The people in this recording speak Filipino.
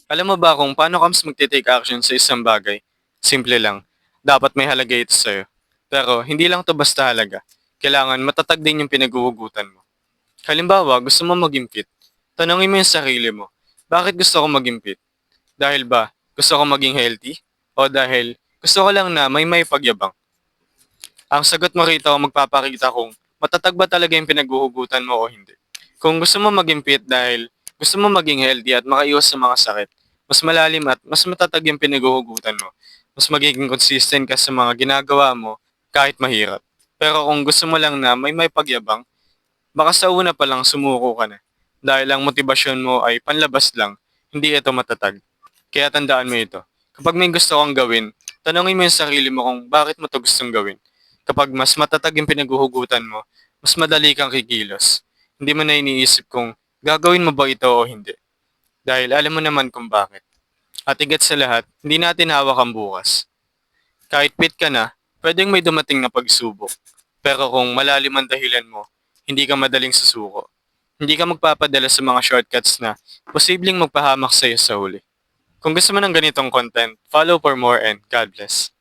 Alam mo ba kung paano ka mas magte-take action sa isang bagay? Simple lang. Dapat may halaga ito sa'yo. Pero hindi lang to basta halaga. Kailangan matatag din yung pinaghuhugutan mo. Halimbawa, gusto mo maging fit. Tanungin mo yung sarili mo, bakit gusto ko maging fit? Dahil ba gusto ko maging healthy? O dahil gusto ko lang na may pagyabang? Ang sagot mo rito ang magpapakita kung matatag ba talaga yung pinaghuhugutan mo o hindi. Kung gusto mo maging fit dahil gusto mo maging healthy at makaiwas sa mga sakit, mas malalim at mas matatag yung pinaghuhugutan mo. Mas magiging consistent ka sa mga ginagawa mo kahit mahirap. Pero kung gusto mo lang na may pagyabang, baka sa una pa lang sumuko ka na. Dahil ang motibasyon mo ay panlabas lang, hindi ito matatag. Kaya tandaan mo ito. Kapag may gusto kang gawin, tanongin mo yung sarili mo kung bakit mo ito gustong gawin. Kapag mas matatag yung pinaghuhugutan mo, mas madali kang kikilos. Hindi mo na iniisip kung gagawin mo ba ito o hindi. Dahil alam mo naman kung bakit. At higit sa lahat, hindi natin hawak ang bukas. Kahit fit ka na, pwedeng may dumating na pagsubok. Pero kung malalim ang dahilan mo, hindi ka madaling susuko. Hindi ka magpapadala sa mga shortcuts na posibleng magpahamak sa'yo sa huli. Kung gusto mo ng ganitong content, follow for more and God bless.